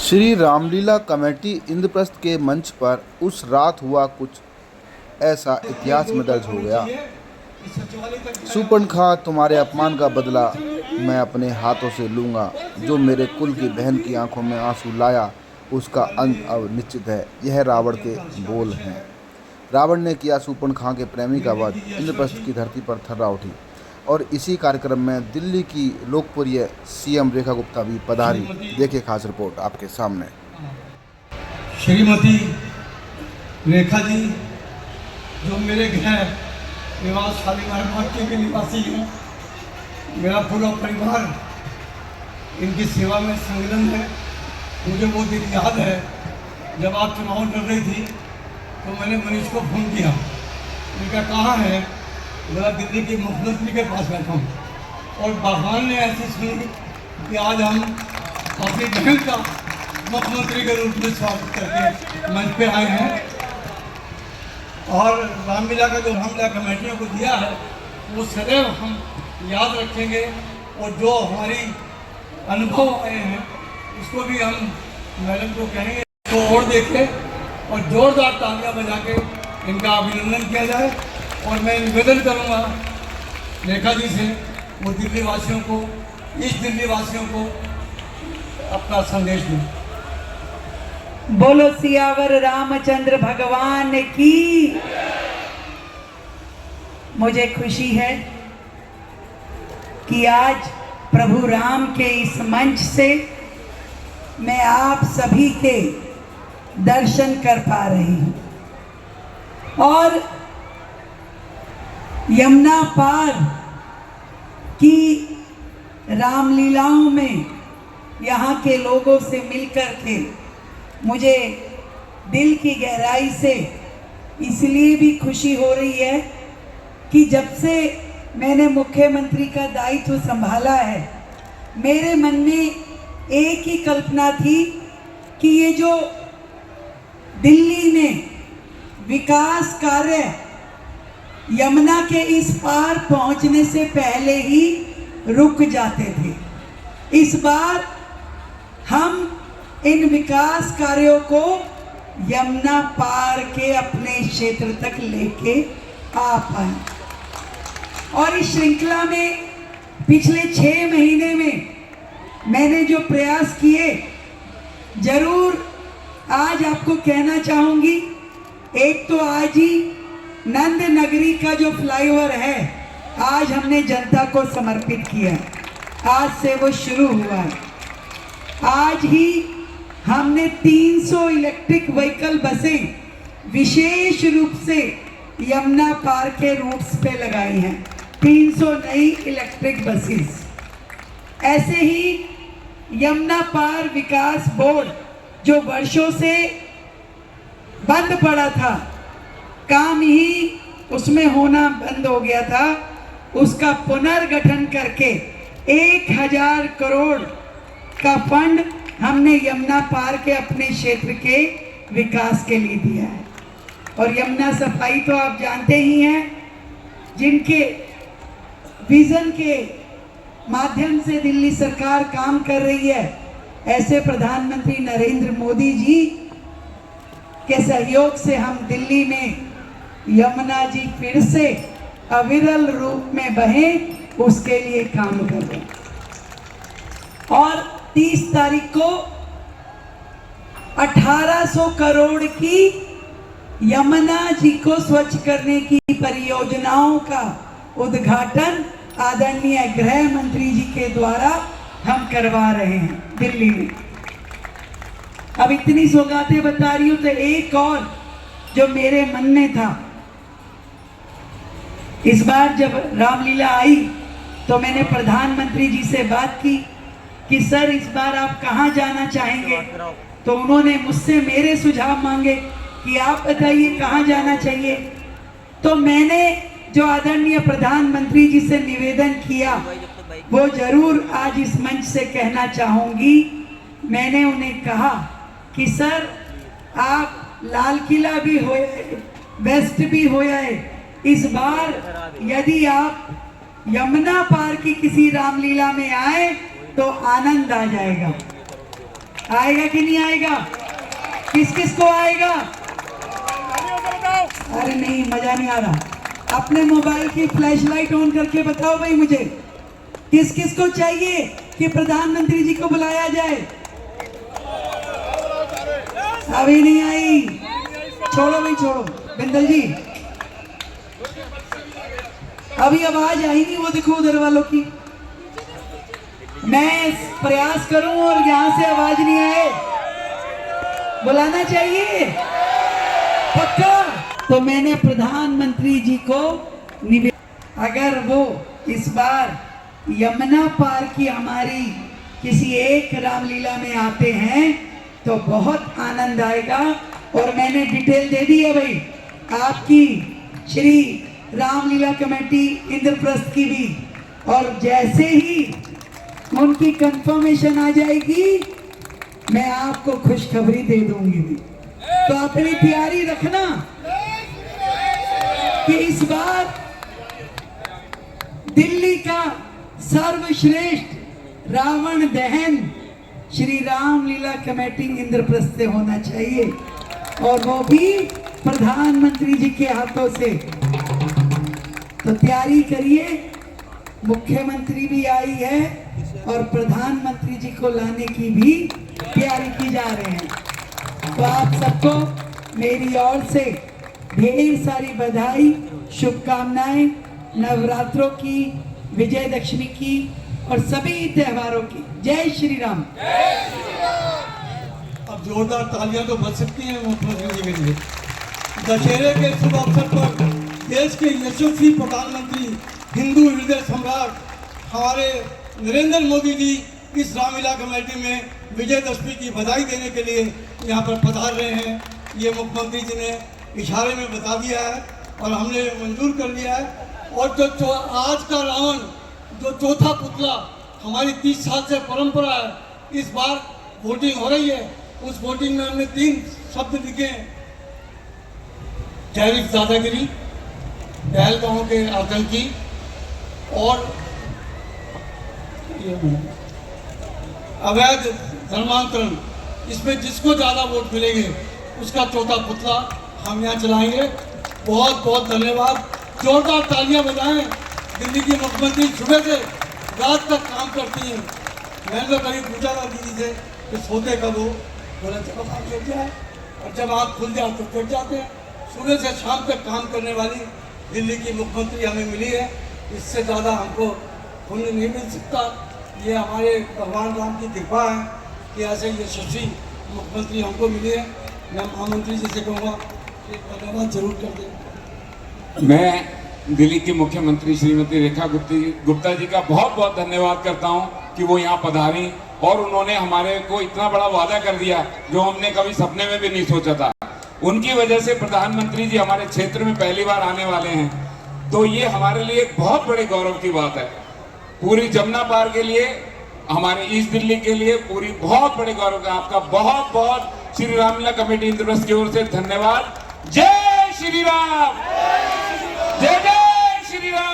Shri Ramlila committee Indraprastha के मंच पर उस रात हुआ कुछ ऐसा इतिहास में दर्ज हो गया। शूर्पणखा, तुम्हारे अपमान का बदला मैं अपने हाथों से लूँगा। जो मेरे कुल की बहन की आंखों में आंसू लाया उसका अंत अब निश्चित है। यह रावण के बोल हैं। रावण ने किया शूर्पणखा के प्रेमी का वध। इंद्रप्रस्थ की धरती पर थर्रा उठी और इसी कार्यक्रम में दिल्ली की लोकप्रिय सीएम रेखा गुप्ता भी पधारी। देखिए खास रिपोर्ट आपके सामने। श्रीमती रेखा जी जो मेरे घर निवास शालीमार मार्केट के निवासी हैं, मेरा पूरा परिवार इनकी सेवा में संलग्न है। मुझे वो दिन याद है जब आप चुनाव लड़ रही थी तो मैंने मनीष को फ़ोन किया। उनका कहाँ है? मेरा दिल्ली के मुख्यमंत्री के पास बैठा हूँ। और भगवान ने ऐसी सुनी कि आज हम अपनी बहन का मुख्यमंत्री के रूप में स्वागत करके मंच पे आए हैं। और रामलीला का जो रामलीला कमेटियों को दिया है वो सदैव हम याद रखेंगे और जो हमारी अनुभव आए हैं उसको भी हम मैडम को कहेंगे तो और देखें और जोरदार तालियां बजा के इनका अभिनंदन किया जाए। और मैं निवेदन करूंगा रेखा जी से वो दिल्ली वासियों को, इस दिल्ली वासियों को अपना संदेश दें। बोलो सियावर रामचंद्र भगवान की। मुझे खुशी है कि आज प्रभु राम के इस मंच से मैं आप सभी के दर्शन कर पा रही हूं और यमुना पार की रामलीलाओं में यहाँ के लोगों से मिलकर के मुझे दिल की गहराई से इसलिए भी खुशी हो रही है कि जब से मैंने मुख्यमंत्री का दायित्व संभाला है मेरे मन में एक ही कल्पना थी कि ये जो दिल्ली में विकास कार्य यमुना के इस पार पहुंचने से पहले ही रुक जाते थे, इस बार हम इन विकास कार्यों को यमुना पार के अपने क्षेत्र तक लेके आ पाए। और इस श्रृंखला में पिछले 6 महीने में मैंने जो प्रयास किए, जरूर आज आपको कहना चाहूँगी। एक तो आज ही नंद नगरी का जो फ्लाईओवर है आज हमने जनता को समर्पित किया। आज से वो शुरू हुआ है। आज ही हमने 300 इलेक्ट्रिक व्हीकल बसें विशेष रूप से यमुना पार के रूट्स पे लगाई हैं। 300 नई इलेक्ट्रिक बसेस। ऐसे ही यमुना पार विकास बोर्ड जो वर्षों से बंद पड़ा था, काम ही उसमें होना बंद हो गया था, उसका पुनर्गठन करके 1000 करोड़ का फंड हमने यमुना पार के अपने क्षेत्र के विकास के लिए दिया है। और यमुना सफाई तो आप जानते ही हैं, जिनके विजन के माध्यम से दिल्ली सरकार काम कर रही है, ऐसे प्रधानमंत्री नरेंद्र मोदी जी के सहयोग से हम दिल्ली में यमुना जी फिर से अविरल रूप में बहे उसके लिए काम कर रहे हैं। और 30 तारीख को 1800 करोड़ की यमुना जी को स्वच्छ करने की परियोजनाओं का उद्घाटन आदरणीय गृह मंत्री जी के द्वारा हम करवा रहे हैं दिल्ली में। अब इतनी सौगातें बता रही हूं तो एक और जो मेरे मन में था, इस बार जब रामलीला आई तो मैंने प्रधानमंत्री जी से बात की कि सर इस बार आप कहाँ जाना चाहेंगे। तो उन्होंने मुझसे मेरे सुझाव मांगे कि आप बताइए कहाँ जाना चाहिए। तो मैंने जो आदरणीय प्रधानमंत्री जी से निवेदन किया वो जरूर आज इस मंच से कहना चाहूँगी। मैंने उन्हें कहा कि सर आप लाल किला भी हो, वेस्ट भी हो आए, इस बार यदि आप यमुना पार की किसी रामलीला में आए तो आनंद आ जाएगा। आएगा कि नहीं आएगा? किस किस को आएगा? अरे नहीं, मजा नहीं आ रहा। अपने मोबाइल की फ्लैशलाइट ऑन करके बताओ भाई मुझे, किस किस को चाहिए कि प्रधानमंत्री जी को बुलाया जाए? अभी नहीं आई, छोड़ो भाई छोड़ो। बिंदल जी, अभी आवाज आई नहीं, वो देखो उधर वालों की। मैं प्रयास करूं और यहां से आवाज नहीं आए, बुलाना चाहिए पक्का। तो मैंने प्रधानमंत्री जी को अगर वो इस बार यमुना पार की हमारी किसी एक रामलीला में आते हैं तो बहुत आनंद आएगा। और मैंने डिटेल दे दी है भाई आपकी श्री रामलीला कमेटी इंद्रप्रस्थ की भी, और जैसे ही उनकी कंफर्मेशन आ जाएगी मैं आपको खुशखबरी दे दूंगी भी। तो अपनी तैयारी रखना कि इस बार दिल्ली का सर्वश्रेष्ठ रावण दहन श्री रामलीला कमेटी इंद्रप्रस्थ से होना चाहिए, और वो भी प्रधानमंत्री जी के हाथों से। तो तैयारी करिए, मुख्यमंत्री भी आई है और प्रधानमंत्री जी को लाने की भी तैयारी की जा रहे हैं। तो आप सबको मेरी ओर से ढेर सारी बधाई, शुभकामनाएं, नवरात्रों की, विजयदशमी की और सभी त्योहारों की। जय श्री राम। अब जोरदार तालियां तो बज सकती हैं मुख्यमंत्री जी के लिए। दशहरे के शुभ अवसर पर देश के यशस्वी प्रधानमंत्री, हिंदू हृदय सम्राट हमारे नरेंद्र मोदी जी इस रामलीला कमेटी में विजयदशमी की बधाई देने के लिए यहाँ पर पधार रहे हैं। ये मुख्यमंत्री जी ने इशारे में बता दिया है और हमने मंजूर कर लिया है। और जो आज का रावण, जो चौथा पुतला, हमारी 30 साल से परंपरा है, इस बार वोटिंग हो रही है। उस वोटिंग में हमने 3 शब्द लिखे हैं: जैविक दादागिरी, पहलगांव के आतंकी और अवैध धर्मांतरण। इसमें जिसको ज़्यादा वोट मिलेंगे उसका चौथा पुतला हम यहाँ चलाएंगे। बहुत बहुत धन्यवाद, जोरदार तालियां बजाएं। दिल्ली की मुख्यमंत्री सुबह से रात तक काम करती हैं। मैंने तो कभी पूछा था दीदी से कि सोते कब हो, बोला जब आँख खुल जाए, और जब आँख खुल जाए तो कट जाते हैं। सुबह से शाम तक काम करने वाली दिल्ली की मुख्यमंत्री हमें मिली है। इससे ज़्यादा हमको पुण्य नहीं मिल सकता। ये हमारे भगवान राम की कृपा है कि ऐसे यशस्वी मुख्यमंत्री हमको मिले हैं। मैं महामंत्री जी से कहूँगा कि धन्यवाद जरूर कर दें। मैं दिल्ली की मुख्यमंत्री श्रीमती रेखा गुप्ता जी का बहुत बहुत धन्यवाद करता हूं कि वो यहाँ पधारी और उन्होंने हमारे को इतना बड़ा वादा कर दिया जो हमने कभी सपने में भी नहीं सोचा था। उनकी वजह से प्रधानमंत्री जी हमारे क्षेत्र में पहली बार आने वाले हैं, तो ये हमारे लिए एक बहुत बड़े गौरव की बात है। पूरी जमुना पार के लिए, हमारे ईस्ट दिल्ली के लिए पूरी बहुत बड़े गौरव का आपका बहुत बहुत श्री रामलीला कमेटी इंद्रप्रस्थ की ओर से धन्यवाद। जय श्री राम, जय जय श्री राम।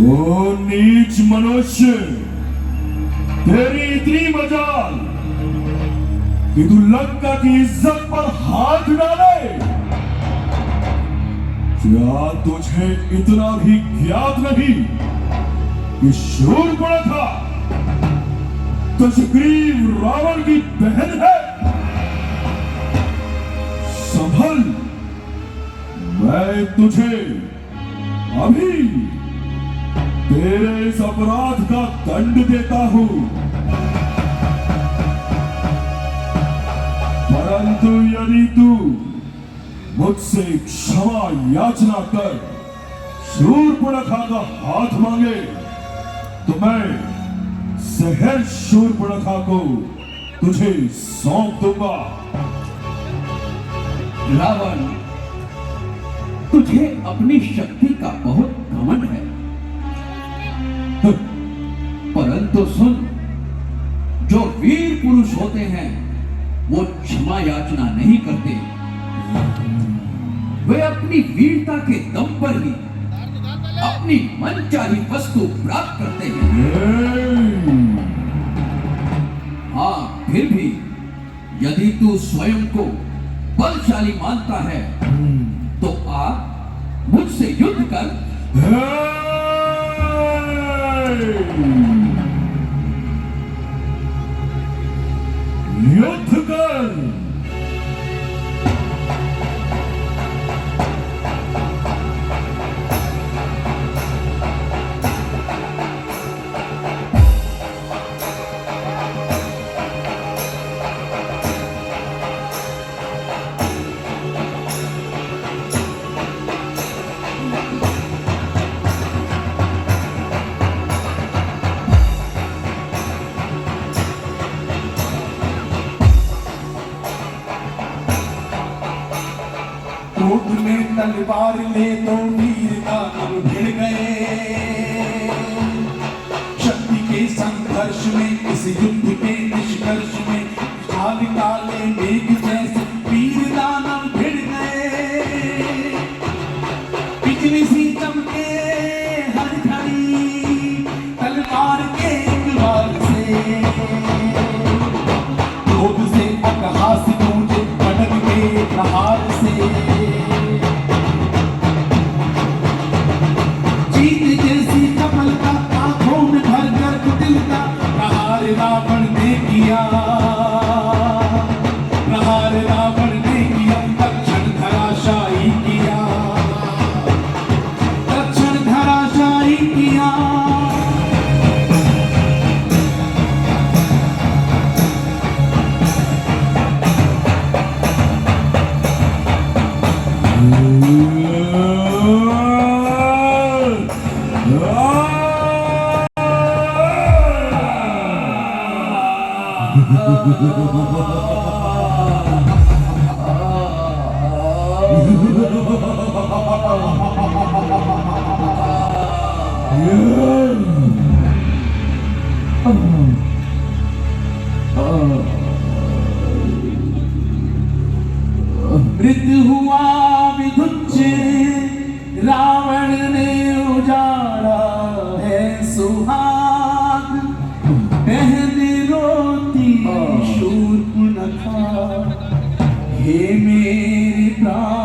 ओ नीच मनुष्य, तेरी इतनी मजाल कि तू लंका की इज्जत पर हाथ डाले। क्या तुझे इतना भी ज्ञात नहीं कि शूर्पणखा तो सुग्रीव रावण की बहन है? संभल, मैं तुझे अभी तेरे इस अपराध का दंड देता हूं, परंतु यदि तू मुझसे क्षमा याचना कर शूर्पणखा का हाथ मांगे तो मैं शहर शूर्पणखा को तुझे सौंप दूंगा। रावण, तुझे अपनी शक्ति का बहुत घमंड है, परंतु सुन, जो वीर पुरुष होते हैं वो क्षमा याचना नहीं करते। वे अपनी वीरता के दम पर ही अपनी मनचाही वस्तु प्राप्त करते हैं। हाँ, फिर भी यदि तू स्वयं को बलशाली मानता है तो आ मुझसे युद्ध कर। युद्ध कर। क्रोध में तलवार ले तो वीर का अब भिड़ गए। शक्ति के संघर्ष में इस युद्ध के निष्कर्ष में विशाल काले मेघ जैसे वीर दानव भिड़ गए। बिजली सी चमके हर घड़ी तलवार के वार से, क्रोध से अट्टहास गूंजे पटक के प्रहार से। जीत जैसी सफलता आंखों में भर कर कुटिलता प्रहार रावण ने किया, प्रहार रावण ने किया, तक्षण धराशायी किया, तक्षण धराशायी किया। मृत्यु हुआ विधुच्च, रावण ने उजाड़ा है सुहाग। बहन रोती शूर्पणखा, हे मेरे प्राण